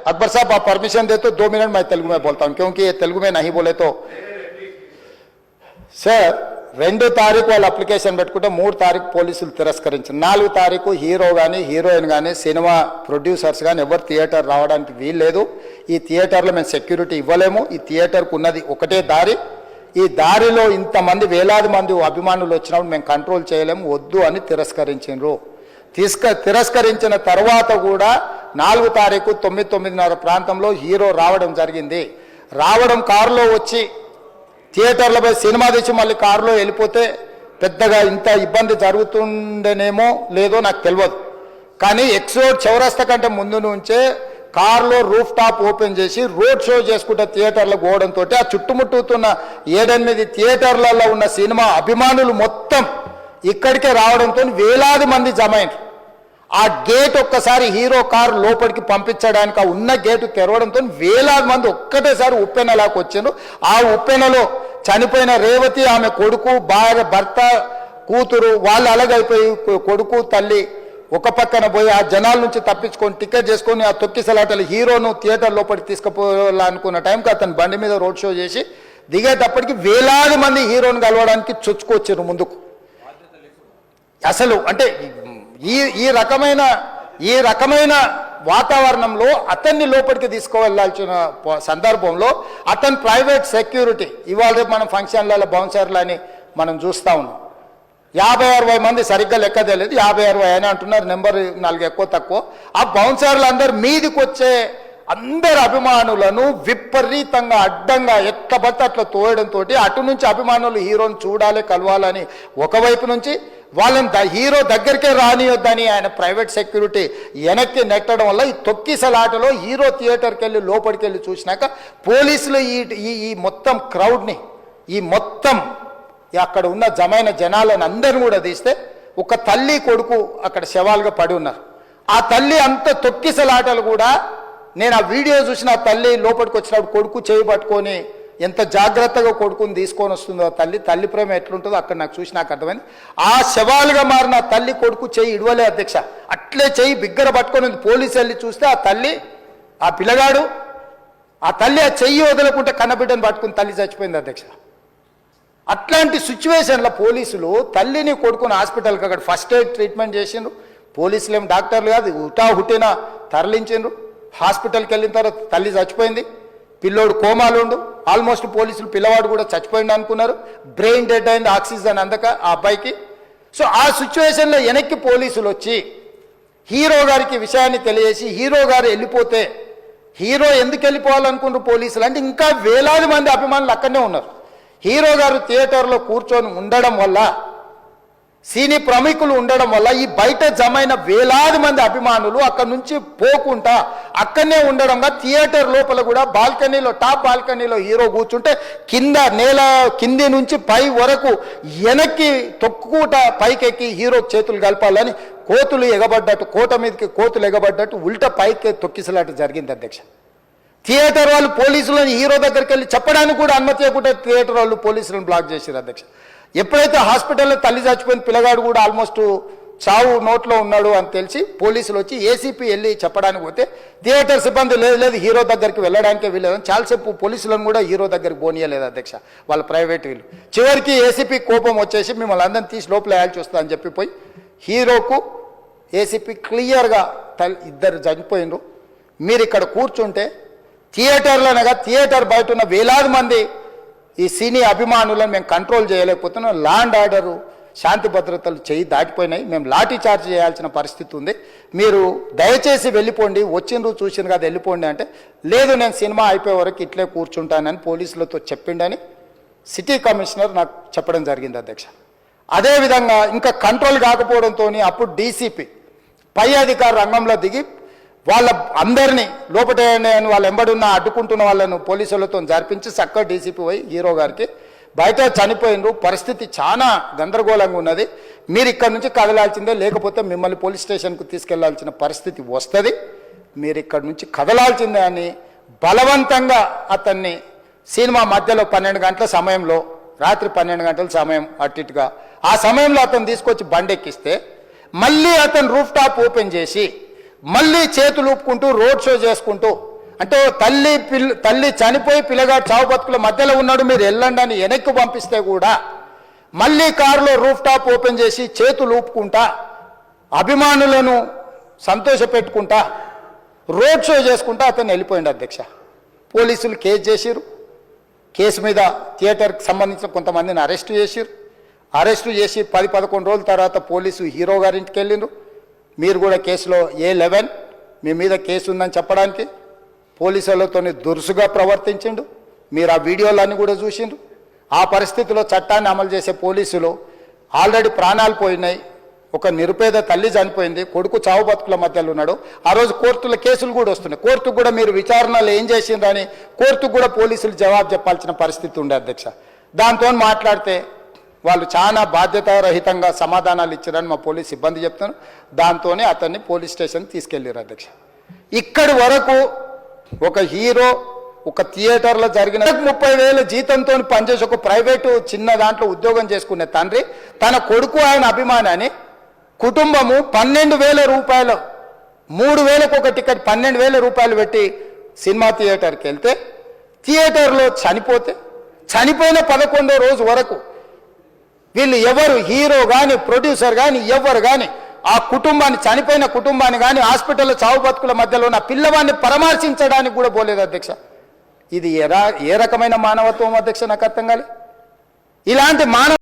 अकबर साहब आप परमिशन दे तो 2 मिनट मैं तेलुगु में बोलता हूं, क्योंकि ये तेलुगु में नहीं बोले तो సార్ 2 తారీఖు వాళ్ళు అప్లికేషన్ పెట్టుకుంటే 3 తారీఖు పోలీసులు తిరస్కరించారు. 4 తారీఖు హీరో కానీ హీరోయిన్ కానీ సినిమా ప్రొడ్యూసర్స్ కానీ ఎవరు థియేటర్ రావడానికి వీల్లేదు. ఈ థియేటర్లో మేము సెక్యూరిటీ ఇవ్వలేము. ఈ థియేటర్కు ఉన్నది ఒకటే దారి. ఈ దారిలో ఇంతమంది వేలాది మంది అభిమానులు వచ్చినప్పుడు మేము కంట్రోల్ చేయలేము, వద్దు అని తిరస్కరించారు. తిరస్కరించిన తర్వాత కూడా 4 తారీఖు 9:30 ప్రాంతంలో హీరో రావడం జరిగింది. రావడం కారులో వచ్చి థియేటర్లో పోయి సినిమా తెచ్చి మళ్ళీ కారులో వెళ్ళిపోతే పెద్దగా ఇంత ఇబ్బంది జరుగుతుండేనేమో లేదో నాకు తెలియదు. కానీ ఎక్స్రోడ్ చౌరస్తా కంటే ముందు నుంచే కారులో రూఫ్ టాప్ ఓపెన్ చేసి రోడ్ షో చేసుకుంటే థియేటర్లో పోవడంతో ఆ చుట్టుముట్టుతున్న 7-8 థియేటర్లలో ఉన్న సినిమా అభిమానులు మొత్తం ఇక్కడికే రావడంతో వేలాది మంది జమ అయ్యారు. ఆ గేట్ ఒక్కసారి హీరో కారు లోపలికి పంపించడానికి ఆ ఉన్న గేటు తెరవడంతో వేలాది మంది ఒక్కటేసారి ఉప్పెనలాకి వచ్చారు. ఆ ఉప్పెనలో చనిపోయిన రేవతి, ఆమె కొడుకు, భార్య, భర్త, కూతురు వాళ్ళు అలాగైపోయి కొడుకు తల్లి ఒక పక్కన పోయి ఆ జనాల నుంచి తప్పించుకొని టికెట్ చేసుకొని ఆ తొక్కిసలాటలు హీరోను థియేటర్ లోపలికి తీసుకుపోవాలనుకున్న టైంకి అతను బండి మీద రోడ్ షో చేసి దిగేటప్పటికి వేలాది మంది హీరోను కలవడానికి చొచ్చుకొచ్చారు ముందుకు. అసలు అంటే ఈ రకమైన వాతావరణంలో అతన్ని లోపలికి తీసుకువెళ్ళాల్సిన సందర్భంలో అతను ప్రైవేట్ సెక్యూరిటీ ఇవాళ రేపు మనం ఫంక్షన్లలో బౌన్సర్లు అని మనం చూస్తూ ఉన్నాం. 50-60 మంది సరిగ్గా లెక్క తెలియదు, 50-60 అని అంటున్నారు, నెంబర్ 4 ఎక్కువ తక్కువ. ఆ బౌన్సర్లు అందరు మీదికి వచ్చే అందరు అభిమానులను విపరీతంగా అడ్డంగా ఎట్లబడితే అట్లా తోయడంతో అటు నుంచి అభిమానులు హీరోని చూడాలి, కలవాలని ఒకవైపు నుంచి వాళ్ళని హీరో దగ్గరికే రానియొద్దని ఆయన ప్రైవేట్ సెక్యూరిటీ వెనక్కి నెట్టడం వల్ల ఈ తొక్కిసలాటలో హీరో థియేటర్కి వెళ్ళి లోపలికి వెళ్ళి చూసినాక పోలీసులు ఈ మొత్తం క్రౌడ్ని ఈ మొత్తం అక్కడ ఉన్న జమైన జనాలను అందరిని కూడా తీస్తే ఒక తల్లి కొడుకు అక్కడ శవాలుగా పడి ఉన్నారు. ఆ తల్లి అంత తొక్కిసలాటలు కూడా నేను ఆ వీడియో చూసిన ఆ తల్లి లోపలికి వచ్చినప్పుడు కొడుకు చేయి పట్టుకొని ఎంత జాగ్రత్తగా కొడుకుని తీసుకొని వస్తుందో తల్లి ప్రేమ ఎట్లుంటుందో అక్కడ నాకు చూసి నాకు అర్థమైంది. ఆ శవాలుగా మారిన తల్లి కొడుకు చెయ్యి ఇడవలే అధ్యక్ష, అట్లే చెయ్యి బిగ్గర పట్టుకొని పోలీసు వెళ్ళి చూస్తే ఆ తల్లి ఆ పిల్లగాడు ఆ తల్లి ఆ చెయ్యి వదలకుంటే కన్నబిడ్డను పట్టుకుని తల్లి చచ్చిపోయింది అధ్యక్ష. అట్లాంటి సిచ్యువేషన్లో పోలీసులు తల్లిని కొడుకుని హాస్పిటల్కి అక్కడ ఫస్ట్ ఎయిడ్ ట్రీట్మెంట్ చేసిండ్రు. పోలీసులు ఏం డాక్టర్లు కాదు, హుటాహుటిన తరలించిండ్రు. హాస్పిటల్కి వెళ్ళిన తర్వాత తల్లి చచ్చిపోయింది, పిల్లోడు కోమాలుండు. ఆల్మోస్ట్ పోలీసులు పిల్లవాడు కూడా చచ్చిపోయింది అనుకున్నారు. బ్రెయిన్ డెడ్ అయింది, ఆక్సిజన్ అందక ఆ అబ్బాయికి. సో ఆ సిచ్యువేషన్లో వెనక్కి పోలీసులు వచ్చి హీరో గారికి విషయాన్ని తెలియజేసి హీరో గారు వెళ్ళిపోతే హీరో ఎందుకు వెళ్ళిపోవాలనుకున్నారు పోలీసులు అంటే ఇంకా వేలాది మంది అభిమానులు అక్కడనే ఉన్నారు. హీరో గారు థియేటర్లో కూర్చొని ఉండడం వల్ల సినీ ప్రముఖులు ఉండడం వల్ల ఈ బయట జమైన వేలాది మంది అభిమానులు అక్కడి నుంచి పోకుండా అక్కడనే ఉండడంగా థియేటర్ లోపల కూడా బాల్కనీలో టాప్ బాల్కనీలో హీరో కూర్చుంటే కింది నుంచి పై వరకు వెనక్కి తొక్కుట పైకెక్కి హీరో చేతులు కలపాలని కోతులు ఎగబడ్డట్టు కోట మీదకి కోతులు ఎగబడ్డట్టు ఉల్టా పైకి తొక్కిసలాట జరిగింది అధ్యక్ష. థియేటర్ వాళ్ళు పోలీసులను హీరో దగ్గరికి వెళ్ళి చెప్పడానికి కూడా అనుమతి ఇవ్వకుండా థియేటర్ వాళ్ళు పోలీసులను బ్లాక్ చేశారు అధ్యక్ష. ఎప్పుడైతే హాస్పిటల్లో తల్లి చచ్చిపోయిన పిల్లగాడు కూడా ఆల్మోస్ట్ చావు నోట్లో ఉన్నాడు అని తెలిసి పోలీసులు వచ్చి ఏసీపీ వెళ్ళి చెప్పడానికి పోతే థియేటర్ సిబ్బంది లేదు హీరో దగ్గరికి వెళ్ళడానికే వీళ్ళదని చాలాసేపు పోలీసులను కూడా హీరో దగ్గరికి పోనీయలేదు అధ్యక్ష వాళ్ళ ప్రైవేట్ వీళ్ళు. చివరికి ఏసీపీ కోపం వచ్చేసి మిమ్మల్ని అందరిని తీసి లోపల వేయాల్సి వస్తా అని చెప్పిపోయి హీరోకు ఏసీపీ క్లియర్గా ఇద్దరు చనిపోయినరు, మీరు ఇక్కడ కూర్చుంటే థియేటర్లోనగా థియేటర్ బయట ఉన్న వేలాది మంది ఈ సినీ అభిమానులను మేము కంట్రోల్ చేయలేకపోతున్నాం, ల్యాండ్ ఆర్డరు శాంతి భద్రతలు చేయి దాటిపోయినాయి, మేము లాఠీ చార్జ్ చేయాల్సిన పరిస్థితి ఉంది, మీరు దయచేసి వెళ్ళిపోండి, వచ్చిండ్రు చూసిండ్రు కదా వెళ్ళిపోండి అంటే లేదు నేను సినిమా అయిపోయే వరకు ఇట్లే కూర్చుంటానని పోలీసులతో చెప్పిండని సిటీ కమిషనర్ నాకు చెప్పడం జరిగింది అధ్యక్ష. అదేవిధంగా ఇంకా కంట్రోల్ కాకపోవడంతో అప్పుడు డీసీపీ పై అధికారు రంగంలో దిగి వాళ్ళ అందరినీ లోపల వాళ్ళు ఎంబడున్న అడ్డుకుంటున్న వాళ్ళను పోలీసులతో జరిపించి చక్కగా డీసీపీ పోయి హీరో గారికి బయట చనిపోయినరు, పరిస్థితి చాలా గందరగోళంగా ఉన్నది, మీరు ఇక్కడ నుంచి కదలాల్సిందే లేకపోతే మిమ్మల్ని పోలీస్ స్టేషన్కు తీసుకెళ్లాల్సిన పరిస్థితి వస్తుంది, మీరు ఇక్కడ నుంచి కదలాల్సిందే అని బలవంతంగా అతన్ని సినిమా మధ్యలో 12 గంటల సమయంలో రాత్రి 12 గంటల సమయం అట్టిట్టుగా ఆ సమయంలో అతను తీసుకొచ్చి బండెక్కిస్తే మళ్ళీ అతను రూఫ్ టాప్ ఓపెన్ చేసి మళ్ళీ చేతులు ఊపుకుంటూ రోడ్ షో చేసుకుంటూ అంటే తల్లి చనిపోయి పిల్లగాడు చావు బతుకుల మధ్యలో ఉన్నాడు, మీరు వెళ్ళండి అని వెనక్కి పంపిస్తే కూడా మళ్ళీ కారులో రూఫ్ టాప్ ఓపెన్ చేసి చేతులు ఊపుకుంటా అభిమానులను సంతోషపెట్టుకుంటా రోడ్ షో చేసుకుంటా అతను వెళ్ళిపోయింది అధ్యక్ష. పోలీసులు కేసు చేసిరు, కేసు మీద థియేటర్కి సంబంధించిన కొంతమందిని అరెస్టు చేసిరు. అరెస్టు చేసి 10-11 రోజుల తర్వాత పోలీసు హీరో గారింటికి వెళ్ళిండ్రు. మీరు కూడా కేసులో A11 మీ మీద కేసు ఉందని చెప్పడానికి పోలీసులతో దురుసుగా ప్రవర్తించిండు. మీరు ఆ వీడియోలన్నీ కూడా చూసిండ్రు. ఆ పరిస్థితిలో చట్టాన్ని అమలు చేసే పోలీసులు ఆల్రెడీ ప్రాణాలు పోయినాయి, ఒక నిరుపేద తల్లి చనిపోయింది, కొడుకు చావు బతుకుల మధ్యలో ఉన్నాడు. ఆ రోజు కోర్టుల కేసులు కూడా వస్తున్నాయి. కోర్టుకు కూడా మీరు విచారణలు ఏం చేసిండ్రని కోర్టుకు కూడా పోలీసులు జవాబు చెప్పాల్సిన పరిస్థితి ఉండే అధ్యక్ష. దాంతో మాట్లాడితే వాళ్ళు చాలా బాధ్యతారహితంగా సమాధానాలు ఇచ్చారని మా పోలీస్ సిబ్బంది చెప్తున్నారు. దాంతోనే అతన్ని పోలీస్ స్టేషన్ తీసుకెళ్ళారు అధ్యక్ష. ఇక్కడి వరకు ఒక హీరో ఒక థియేటర్లో జరిగిన 30,000 జీతంతో పనిచేసి ఒక ప్రైవేటు చిన్న దాంట్లో ఉద్యోగం చేసుకునే తండ్రి తన కొడుకు ఆయన అభిమానాన్ని కుటుంబము 12,000 రూపాయలు 3,000కు ఒక టికెట్ 12,000 రూపాయలు పెట్టి సినిమా థియేటర్కి వెళ్తే థియేటర్లో చనిపోయిన 11వ రోజు వరకు వీళ్ళు ఎవరు హీరో కానీ ప్రొడ్యూసర్ కానీ ఎవరు కానీ ఆ కుటుంబాన్ని చనిపోయిన కుటుంబాన్ని కానీ హాస్పిటల్లో చావు బతుకుల మధ్యలో ఉన్న పిల్లవాడిని పరామర్శించడానికి కూడా పోలేదు అధ్యక్ష. ఇది ఏ రకమైన మానవత్వం అధ్యక్ష? నాకు అర్థం కాలే. ఇలాంటి మానవ